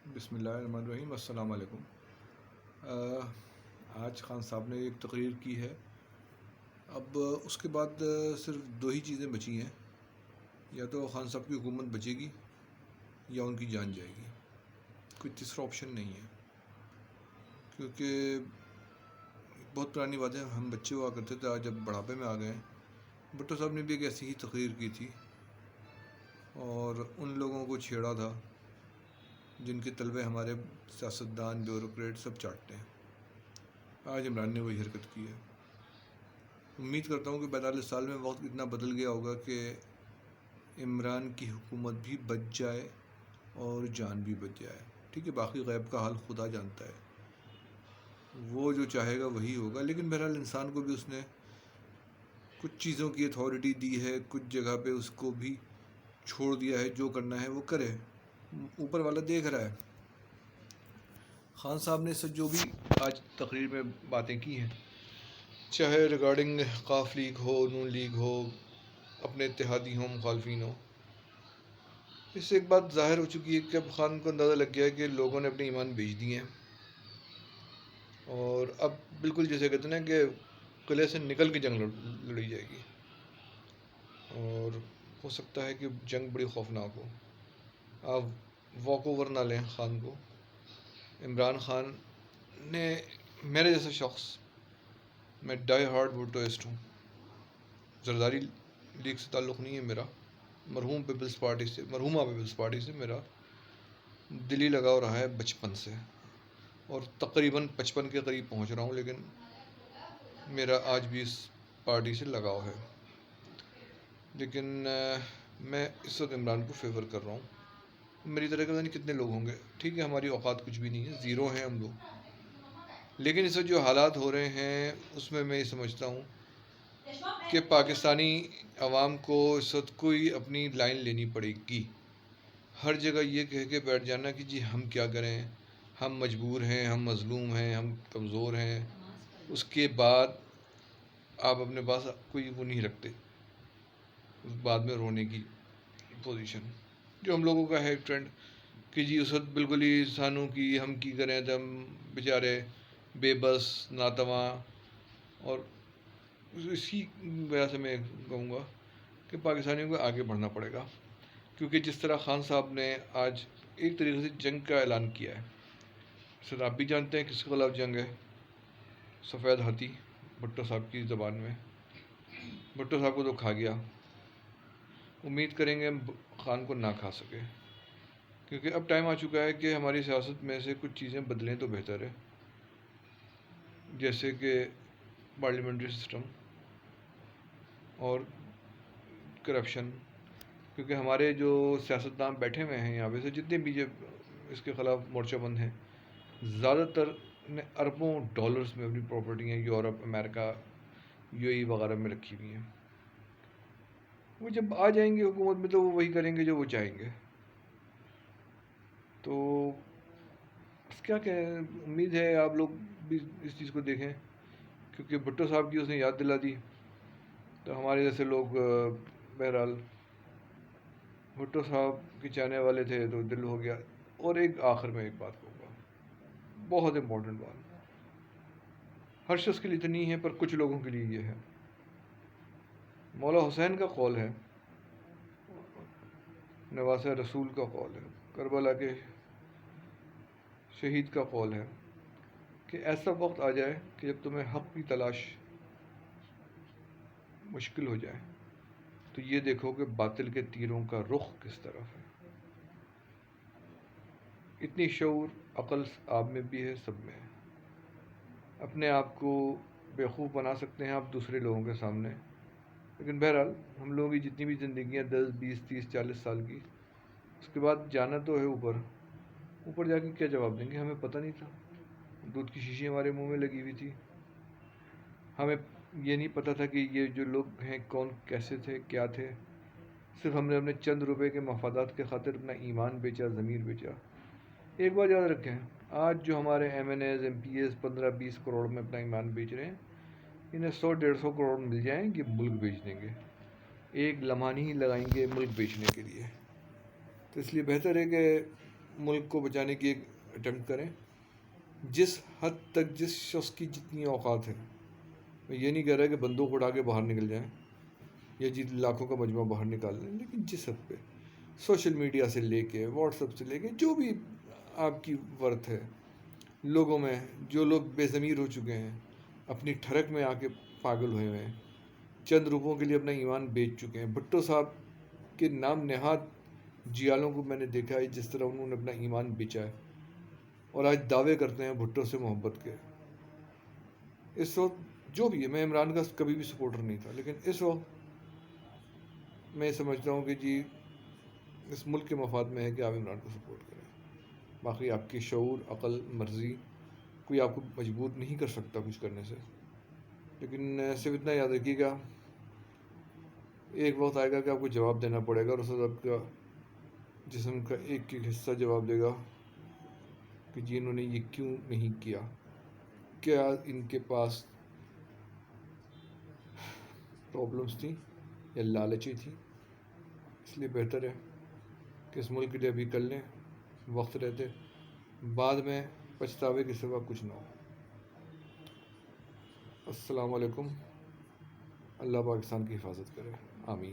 بسم اللہ الرحمن الرحیم۔ السلام علیکم۔ آج خان صاحب نے ایک تقریر کی ہے۔ اب اس کے بعد صرف دو ہی چیزیں بچی ہیں، یا تو خان صاحب کی حکومت بچے گی یا ان کی جان جائے گی، کوئی تیسرا آپشن نہیں ہے۔ کیونکہ بہت پرانی بات ہے، ہم بچے ہوا کرتے تھے، آج جب بڑھاپے میں آ گئے ہیں۔ بھٹو صاحب نے بھی ایک ایسی ہی تقریر کی تھی اور ان لوگوں کو چھیڑا تھا جن کے طلبے ہمارے سیاستدان، بیوروکریٹ سب چاٹتے ہیں۔ آج عمران نے وہی حرکت کی ہے۔ امید کرتا ہوں کہ 42 سال میں وقت اتنا بدل گیا ہوگا کہ عمران کی حکومت بھی بچ جائے اور جان بھی بچ جائے۔ ٹھیک ہے، باقی غیب کا حال خدا جانتا ہے، وہ جو چاہے گا وہی ہوگا، لیکن بہرحال انسان کو بھی اس نے کچھ چیزوں کی اتھارٹی دی ہے، کچھ جگہ پہ اس کو بھی چھوڑ دیا ہے، جو کرنا ہے وہ کرے، اوپر والا دیکھ رہا ہے۔ خان صاحب نے جو بھی آج تقریر میں باتیں کی ہیں، چاہے ریگارڈنگ قاف لیگ ہو، نون لیگ ہو، اپنے اتحادی ہوں، مخالفین ہوں، اس سے ایک بات ظاہر ہو چکی ہے کہ اب خان کو اندازہ لگ گیا ہے کہ لوگوں نے اپنے ایمان بیچ دیے ہیں، اور اب بالکل جیسے کہتے ہیں نا کہ قلعے سے نکل کے جنگ لڑی جائے گی، اور ہو سکتا ہے کہ جنگ بڑی خوفناک ہو۔ آپ واک اوور نہ لیں خان کو۔ عمران خان نے، میرے جیسا شخص، میں ڈائی ہارڈ بھٹوسٹ ہوں، زرداری لیگ سے تعلق نہیں ہے میرا، مرحوم پیپلز پارٹی سے، مرحومہ پیپلز پارٹی سے میرا دلی لگاؤ رہا ہے بچپن سے، اور تقریباً 55 کے قریب پہنچ رہا ہوں، لیکن میرا آج بھی اس پارٹی سے لگاؤ ہے۔ لیکن میں اس وقت عمران کو فیور کر رہا ہوں۔ میری طرح کا نہیں کتنے لوگ ہوں گے، ٹھیک ہے، ہماری اوقات کچھ بھی نہیں ہے، زیرو ہیں ہم لوگ، لیکن اس وقت جو حالات ہو رہے ہیں اس میں یہ سمجھتا ہوں کہ پاکستانی عوام کو اس وقت کوئی اپنی لائن لینی پڑے گی۔ ہر جگہ یہ کہہ کے بیٹھ جانا کہ جی ہم کیا کریں، ہم مجبور ہیں، ہم مظلوم ہیں، ہم کمزور ہیں، اس کے بعد آپ اپنے پاس کوئی وہ نہیں رکھتے اس بعد میں رونے کی پوزیشن، جو ہم لوگوں کا ہے ٹرینڈ کہ جی اس وقت بالکل ہی انسانوں کی ہم کی کریں تو ہم بیچارے بے بس، ناتواں، اور اسی وجہ سے میں کہوں گا کہ پاکستانیوں کو آگے بڑھنا پڑے گا، کیونکہ جس طرح خان صاحب نے آج ایک طریقے سے جنگ کا اعلان کیا ہے، سر آپ بھی جانتے ہیں کس کے خلاف جنگ ہے، سفید ہاتھی، بھٹو صاحب کی زبان میں۔ بھٹو صاحب کو تو کھا گیا، امید کریں گے خان کو نہ کھا سکے، کیونکہ اب ٹائم آ چکا ہے کہ ہماری سیاست میں سے کچھ چیزیں بدلیں تو بہتر ہے، جیسے کہ پارلیمنٹری سسٹم اور کرپشن، کیونکہ ہمارے جو سیاستدان بیٹھے ہوئے ہیں یہاں پہ سے، جتنے بھی اس کے خلاف مورچہ بند ہیں، زیادہ تر نے اربوں ڈالرز میں اپنی پراپرٹیاں یورپ، امریکہ، یو اے ای وغیرہ میں رکھی ہوئی ہیں۔ وہ جب آ جائیں گے حکومت میں تو وہ وہی کریں گے جو وہ چاہیں گے، تو بس کیا کہیں، امید ہے آپ لوگ بھی اس چیز کو دیکھیں، کیونکہ بھٹو صاحب کی اس نے یاد دلا دی، تو ہمارے جیسے لوگ بہرحال بھٹو صاحب کے چاہنے والے تھے تو دل ہو گیا۔ اور ایک آخر میں ایک بات کہوں گا، بہت امپورٹنٹ بات، ہر شخص کے لیے تو نہیں ہے پر کچھ لوگوں کے لیے یہ ہے۔ مولا حسین کا قول ہے، نواسہ رسول کا قول ہے، کربلا کے شہید کا قول ہے کہ ایسا وقت آ جائے کہ جب تمہیں حق کی تلاش مشکل ہو جائے تو یہ دیکھو کہ باطل کے تیروں کا رخ کس طرف ہے۔ اتنی شعور، عقل آپ میں بھی ہے، سب میں ہے۔ اپنے آپ کو بیوقوف بنا سکتے ہیں آپ دوسرے لوگوں کے سامنے، لیکن بہرحال ہم لوگوں کی جتنی بھی زندگیاں 10 20 30 40 سال کی، اس کے بعد جانا تو ہے اوپر جا کے کیا جواب دیں گے؟ ہمیں پتہ نہیں تھا، دودھ کی شیشی ہمارے منہ میں لگی ہوئی تھی، ہمیں یہ نہیں پتہ تھا کہ یہ جو لوگ ہیں کون، کیسے تھے، کیا تھے، صرف ہم نے اپنے چند روپے کے مفادات کے خاطر اپنا ایمان بیچا، ضمیر بیچا۔ ایک بات یاد رکھیں، آج جو ہمارے MNAs, MPAs 15 20 crore میں اپنا ایمان بیچ رہے ہیں، انہیں 100 150 کروڑ مل جائیں کہ ملک بیچ دیں گے، ایک لمحہ نہیں لگائیں گے ملک بیچنے کے لیے۔ تو اس لیے بہتر ہے کہ ملک کو بچانے کی ایک اٹیمپٹ کریں، جس حد تک جس شخص کی جتنی اوقات ہے. میں یہ نہیں کہہ رہا کہ بندوق اٹھا کے باہر نکل جائیں یا جی لاکھوں کا مجموعہ باہر نکال لیں، لیکن جس حد پہ سوشل میڈیا سے لے کے واٹس ایپ سے لے کے جو بھی آپ کی ورتھ ہے، لوگوں میں جو لوگ بے ضمیر ہو چکے ہیں، اپنی ٹھڑک میں آ کے پاگل ہوئے ہوئے ہیں، چند روپوں کے لیے اپنا ایمان بیچ چکے ہیں. بھٹو صاحب کے نام نہاد جیالوں کو میں نے دیکھا ہے جس طرح انہوں نے اپنا ایمان بیچا ہے، اور آج دعوے کرتے ہیں بھٹو سے محبت کے. اس وقت جو بھی ہے، میں عمران کا کبھی بھی سپورٹر نہیں تھا، لیکن اس وقت میں سمجھتا ہوں کہ جی اس ملک کے مفاد میں ہے کہ آپ عمران کو سپورٹ کریں. باقی آپ کی شعور، عقل، مرضی، کوئی آپ کو مجبور نہیں کر سکتا کچھ کرنے سے. لیکن صرف اتنا یاد رکھیے گا، ایک وقت آئے گا کہ آپ کو جواب دینا پڑے گا، اور اس وقت آپ کا جسم کا ایک ایک حصہ جواب دے گا کہ جی انہوں نے یہ کیوں نہیں کیا. کیا ان کے پاس پرابلمس تھیں یا لالچی تھی؟ اس لیے بہتر ہے کہ اس ملک کے لیے ابھی کر لیں وقت رہتے، بعد میں پچھتاوے کے سوا کچھ نہ ہو. السلام علیکم. اللہ پاکستان کی حفاظت کرے. آمین.